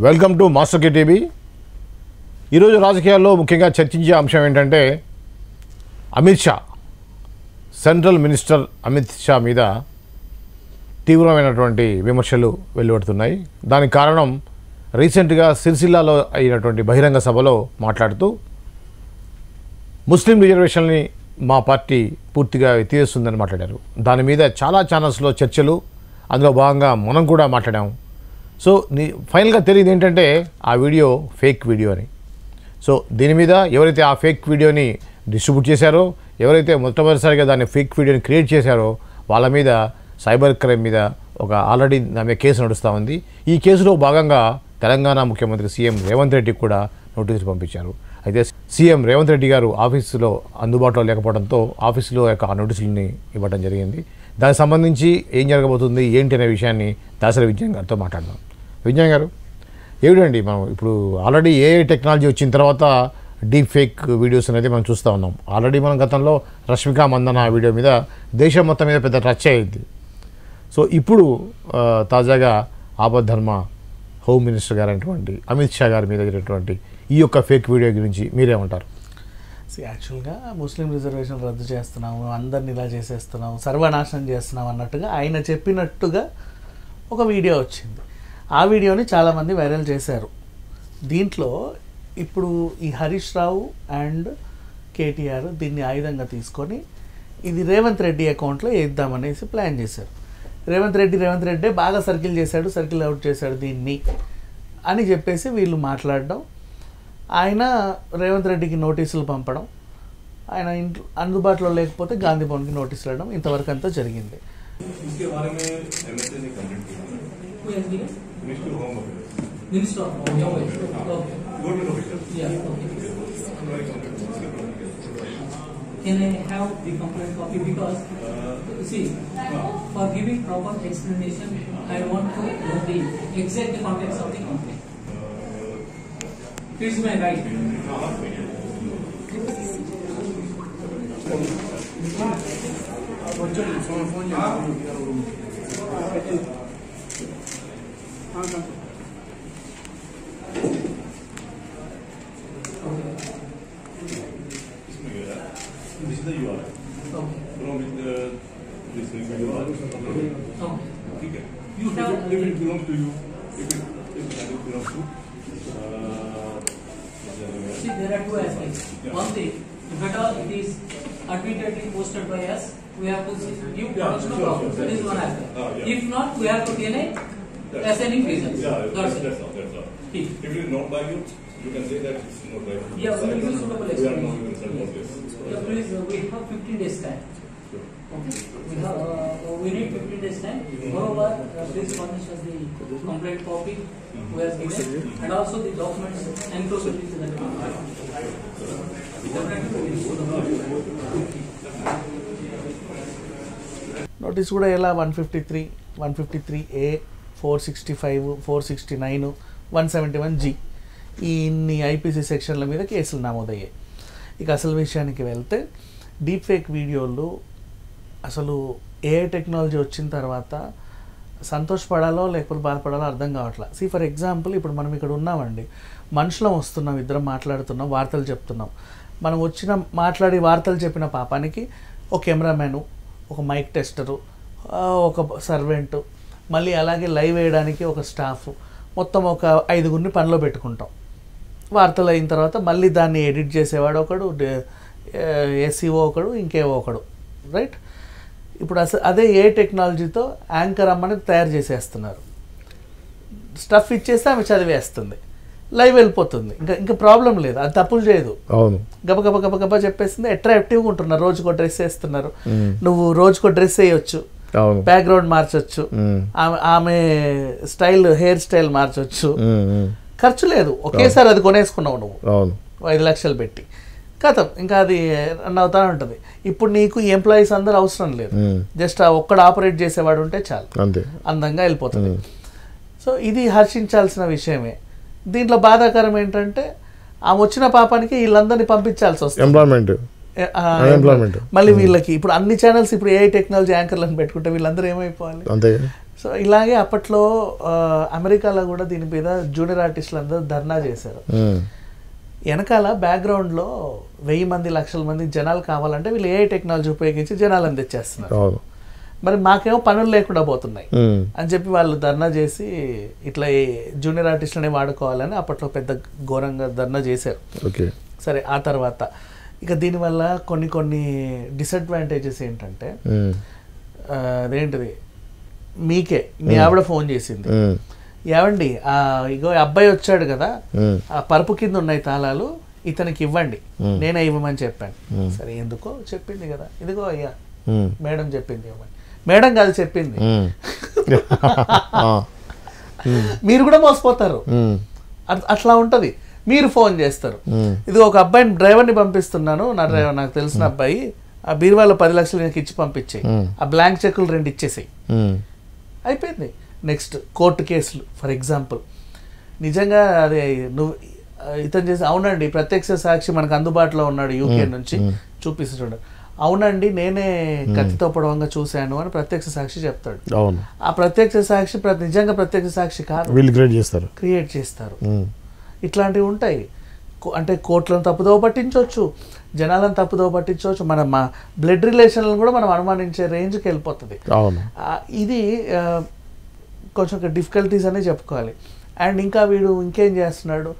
Welcome to master K TV. ఈరోజు రాజకీయాల్లో ముఖ్యంగా చర్చించే అంశం ఏంటంటే అమిత్ షా, సెంట్రల్ మినిస్టర్ అమిత్ షా మీద తీవ్రమైనటువంటి విమర్శలు వెలువడుతున్నాయి. దానికి కారణం రీసెంట్గా సిరిసిల్లాలో అయినటువంటి బహిరంగ సభలో మాట్లాడుతూ ముస్లిం రిజర్వేషన్ని మా పార్టీ పూర్తిగా ఎత్తివేస్తుందని మాట్లాడారు. దాని మీద చాలా ఛానల్స్లో చర్చలు, అందులో భాగంగా మనం కూడా మాట్లాడాము. సో ఫైనల్గా తెలియదు ఏంటంటే ఆ వీడియో ఫేక్ వీడియో అని. సో దీని మీద ఎవరైతే ఆ ఫేక్ వీడియోని డిస్ట్రిబ్యూట్ చేశారో, ఎవరైతే మొట్టమొదటిసారిగా దాన్ని ఫేక్ వీడియోని క్రియేట్ చేశారో వాళ్ళ మీద సైబర్ క్రైమ్ మీద ఆల్రెడీ దాని మీద కేసు నడుస్తూ ఉంది. ఈ కేసులో భాగంగా తెలంగాణ ముఖ్యమంత్రి సీఎం రేవంత్ రెడ్డికి కూడా నోటీసులు పంపించారు. అయితే సీఎం రేవంత్ రెడ్డి గారు ఆఫీసులో అందుబాటులో లేకపోవడంతో ఆఫీసులో ఆ నోటీసులని ఇవ్వడం జరిగింది. దానికి సంబంధించి ఏం జరగబోతుంది ఏంటి అనే విషయాన్ని దాసరి విజ్ఞాన్ గారితో మాట్లాడదాం. విజ్ఞాన్ గారు, ఏమిటండి మనం ఇప్పుడు ఆల్రెడీ ఏఐ టెక్నాలజీ వచ్చిన తర్వాత డీప్ ఫేక్ వీడియోస్ అనేది మనం చూస్తూ ఉన్నాం. ఆల్రెడీ మనం గతంలో రష్మిక మందన వీడియో మీద దేశం మొత్తం మీద పెద్ద టచ్ అయ్యింది. సో ఇప్పుడు తాజాగా ఆపద్ధర్మ హోమ్ మినిస్టర్ గారు అయినటువంటి అమిత్ షా గారి మీద జరిగినటువంటి ఈ యొక్క ఫేక్ వీడియో గురించి మీరేమంటారు? యాక్చువల్గా ముస్లిం రిజర్వేషన్ రద్దు చేస్తున్నాము, అందరిని ఇలా చేసేస్తున్నాము, సర్వనాశనం చేస్తున్నాం అన్నట్టుగా ఆయన చెప్పినట్టుగా ఒక వీడియో వచ్చింది. ఆ వీడియోని చాలామంది వైరల్ చేశారు. దీంట్లో ఇప్పుడు ఈ హరీష్ రావు అండ్ కేటీఆర్ దీన్ని ఆయుధంగా తీసుకొని ఇది రేవంత్ రెడ్డి అకౌంట్లో వేద్దామనేసి ప్లాన్ చేశారు. రేవంత్ రెడ్డి బాగా సర్కిల్ అవుట్ చేశాడు దీన్ని అని చెప్పేసి వీళ్ళు మాట్లాడడం, ఆయన రేవంత్ రెడ్డికి నోటీసులు పంపడం, ఆయన ఇంట్లో అందుబాటులో లేకపోతే గాంధీ భవన్కి నోటీసులు ఇవ్వడం, ఇంతవరకు అంతా జరిగింది. Can I have the complaint copy? Because see, for giving proper explanation, I want to know the exact context of the complaint. It's my right. This is the URL. Okay. From this URL. Okay. You have, if it belongs to you, if it belongs to. See, there are two aspects. Yeah. One thing, if at all it is admittedly posted by us, we have to give production of problem. That is one aspect. Yeah. If not, we have to deny as any reason. Yeah, That's it. that's all. If it is not by you, you can say that it's not by you. Yeah, we will use suitable We are not explanation. even self-obvious. Yeah, please, we have 15 days time. Sure. Okay. We need 15 days time. Moreover, please furnish us the complaint copy we have given and also the documents enclosed in the complaint. Notice కూడా ఎలా 153, 153A, 465, 469, 171G ఈ ఇన్ని IPC సెక్షన్ల మీద కేసులు నమోదయ్యాయి. ఇక అసలు విషయానికి వెళ్తే డీప్ ఫేక్ వీడియోలు అసలు ఏఐ టెక్నాలజీ వచ్చిన తర్వాత సంతోషపడాలో లేకపోతే బాధపడాలో అర్థం కావట్లేదు. ఫర్ ఎగ్జాంపుల్ ఇప్పుడు మనం ఇక్కడ ఉన్నామండి, మనుషులం వస్తున్నాం, ఇద్దరం మాట్లాడుతున్నాం, వార్తలు చెప్తున్నాం. మనం మాట్లాడి వార్తలు చెప్పిన పాపానికి ఒక కెమెరామ్యాను, ఒక మైక్ టెస్టరు, ఒక సర్వెంటు, మళ్ళీ అలాగే లైవ్ వేయడానికి ఒక స్టాఫ్, మొత్తం ఒక 5గురిని పనిలో పెట్టుకుంటాం. వార్తలు అయిన తర్వాత మళ్ళీ దాన్ని ఎడిట్ చేసేవాడు ఒకడు, ఎస్ఈఓ ఒకడు, ఇంకేవో ఒకడు, రైట్? ఇప్పుడు అదే ఏ టెక్నాలజీతో యాంకర్ అమ్మని తయారు చేసేస్తున్నారు. స్టఫ్ ఇచ్చేస్తే ఆమె చదివేస్తుంది, లైవ్ వెళ్ళిపోతుంది, ఇంకా ప్రాబ్లం లేదు, అది తప్పులు చేయదు. అవును, గబగబ చెప్పేస్తుంది. అట్రాక్టివ్గా ఉంటున్నారు, రోజుకో డ్రెస్ వేస్తున్నారు. నువ్వు రోజుకో డ్రెస్ వేయొచ్చు, బ్యాక్గ్రౌండ్ మార్చొచ్చు, ఆమె స్టైల్, హెయిర్ స్టైల్ మార్చొచ్చు, ఖర్చు లేదు. ఒకేసారి అది కొనేసుకున్నావు నువ్వు 5 లక్షలు పెట్టి, కథం ఇంకా అది రన్ అవుతానే ఉంటుంది. ఇప్పుడు నీకు ఎంప్లాయీస్ అందరూ అవసరం లేదు, జస్ట్ ఒక్కడు ఆపరేట్ చేసేవాడు ఉంటే చాలు, అందంగా వెళ్ళిపోతుంది. సో ఇది హర్షించాల్సిన విషయమే. దీంట్లో బాధాకరం ఏంటంటే ఆమె వచ్చిన పాపానికి వీళ్ళందరినీ పంపించాల్సి వస్తుంది. మళ్ళీ వీళ్ళకి ఇప్పుడు అన్ని ఛానల్స్ ఇప్పుడు ఏఐ టెక్నాలజీ యాంకర్లను పెట్టుకుంటే వీళ్ళందరూ ఏమైపోవాలి? సో ఇలాగే అప్పట్లో అమెరికాలో కూడా దీని మీద జూనియర్ ఆర్టిస్టులు అందరూ ధర్నా చేశారు. వెనకాల బ్యాక్గ్రౌండ్లో 1000 మంది 1,00,000 మంది జనాలు కావాలంటే వీళ్ళు AI టెక్నాలజీ ఉపయోగించి జనాలను తెచ్చేస్తున్నారు. మరి మాకేమో పనులు లేకుండా పోతున్నాయి అని చెప్పి వాళ్ళు ధర్నా చేసి ఇట్లా జూనియర్ ఆర్టిస్టులనే వాడుకోవాలని అప్పట్లో పెద్ద ఘోరంగా ధర్నా చేశారు. సరే, ఆ తర్వాత ఇక దీనివల్ల కొన్ని డిసడ్వాంటేజెస్ ఏంటంటే అదేంటిది, మీకే మీ ఆవిడ ఫోన్ చేసింది, ఏవండి ఇగో అబ్బాయి వచ్చాడు కదా, ఆ పరుపు కింద ఉన్నాయి తాళాలు, ఇతనికి ఇవ్వండి, నేనే ఇవ్వమని చెప్పాను. సరే, ఎందుకో చెప్పింది కదా, ఇదిగో అయ్యా మేడం చెప్పింది ఇవ్వమని. మేడం కాదు చెప్పింది. మీరు కూడా మోసపోతారు. అట్లా ఉంటది. మీరు ఫోన్ చేస్తారు, ఇది ఒక అబ్బాయిని డ్రైవర్ని పంపిస్తున్నాను, నా డ్రైవర్ నాకు తెలిసిన అబ్బాయి, ఆ బీరువాలో 10 లక్షలు నాకు ఇచ్చి పంపించాయి, ఆ బ్లాంక్ చెక్కులు 2 ఇచ్చేసాయి, అయిపోయింది. నెక్స్ట్ కోర్టు కేసులు. ఫర్ ఎగ్జాంపుల్, నిజంగా అదే నువ్వు ఇతను చేసి అవునండి ప్రత్యక్ష సాక్షి మనకు అందుబాటులో ఉన్నాడు యూకే నుంచి చూపిస్తున్నాడు, అవునండి నేనే కత్తితో పొడవంగా చూశాను అని ప్రత్యక్ష సాక్షి చెప్తాడు. ఆ ప్రత్యక్ష సాక్షి నిజంగా ప్రత్యక్ష సాక్షి కాదు, వీళ్ళు క్రియేట్ చేస్తారు. ఇట్లాంటివి ఉంటాయి. అంటే కోర్టులను తప్పుదోవ పట్టించవచ్చు, జనాలను తప్పుదోవ పట్టించవచ్చు, మన బ్లడ్ రిలేషన్లను కూడా మనం అనుమానించే రేంజ్కి వెళ్ళిపోతుంది. ఇది కొంచెం డిఫికల్టీస్ అనే చెప్పుకోవాలి. అండ్ ఇంకా వీడు ఇంకేం చేస్తున్నాడు,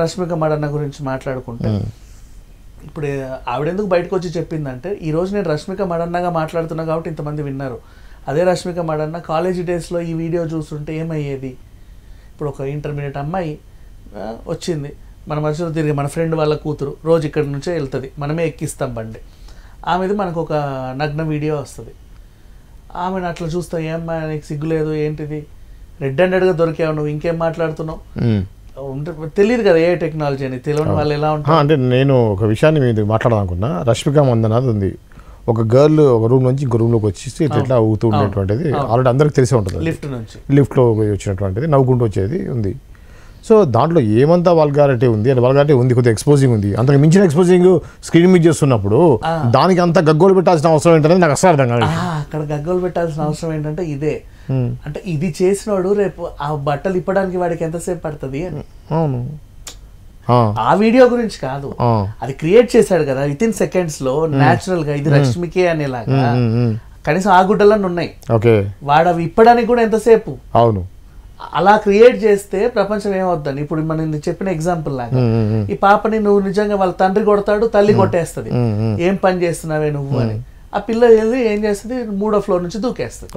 రష్మిక మండన్న గురించి మాట్లాడుకుంటే, ఇప్పుడు ఆవిడెందుకు బయటకు వచ్చి చెప్పిందంటే, ఈరోజు నేను రష్మిక మండన్నగా మాట్లాడుతున్నా కాబట్టి ఇంతమంది విన్నారు. అదే రష్మిక మండన్న కాలేజీ డేస్లో ఈ వీడియో చూస్తుంటే ఏమయ్యేది? ఇప్పుడు ఒక ఇంటర్మీడియట్ అమ్మాయి వచ్చింది, మన మధ్యలో తిరిగి మన ఫ్రెండ్ వాళ్ళ కూతురు రోజు ఇక్కడి నుంచే వెళ్తుంది, మనమే ఎక్కిస్తాం బండి, ఆమెది మనకు ఒక నగ్న వీడియో వస్తుంది. ఆమెను అట్లా చూస్తాం, ఏమ్మా నీకు సిగ్గులేదు, ఏంటిది రెడ్ హ్యాండెడ్గా దొరికావు, నువ్వు ఇంకేం మాట్లాడుతున్నావు, తెలియదు కదా ఏ టెక్నాలజీ అని, తెలియని వాళ్ళు ఎలా ఉంటారు. అంటే నేను ఒక విషయాన్ని మీద మాట్లాడాలనుకున్నా, రష్మిక మందన ఉంది, ఒక గర్ల్ ఒక రూమ్ నుంచి ఇంకో రూమ్లోకి వచ్చేసి ఇట్లా ఊగుతూ ఉండేటువంటిది ఆల్రెడీ అందరికి తెలిసే ఉంటుంది, లిఫ్ట్లో వచ్చినటువంటిది నవ్వుకుంటూ వచ్చేది ఉంది. సో దాంట్లో ఏమంతా వల్గారిటీ ఉంది అంటే వల్గారిటీ ఉంది, కొద్దిగా ఎక్స్పోజింగ్ ఉంది, అంతకు మించిన ఎక్స్పోజింగ్ స్క్రీన్ మీద చేస్తున్నప్పుడు దానికి అంత గగ్గోలు పెట్టాల్సిన అవసరం ఏంటనేది నాకు అసలు అర్థం కాదు. అక్కడ గగ్గోలు పెట్టాల్సిన అవసరం ఏంటంటే ఇదే, అంటే ఇది చేసినోడు రేపు ఆ బట్టలు ఇప్పడానికి వాడికి ఎంతసేపు పడుతుంది అని. అవును, ఆ వీడియో గురించి కాదు, అది క్రియేట్ చేశాడు కదా విత్ ఇన్ సెకండ్స్ లో న్యాచురల్ గా, ఇది రష్మికే అనేలాగా కనీసం ఆ గుడ్డలన్నీ ఉన్నాయి, వాడు అవి ఇప్పడానికి కూడా ఎంతసేపు. అవును, అలా క్రియేట్ చేస్తే ప్రపంచం ఏమవుద్దని. ఇప్పుడు మనం చెప్పిన ఎగ్జాంపుల్ లాగా ఈ పాపని నువ్వు నిజంగా వాళ్ళ తండ్రి కొడతాడు, తల్లి కొట్టేస్తుంది, ఏం పని చేస్తున్నావే నువ్వు అని. ఆ పిల్ల వెళ్ళి ఏం చేస్తుంది, 3వ ఫ్లోర్ నుంచి దూకేస్తుంది.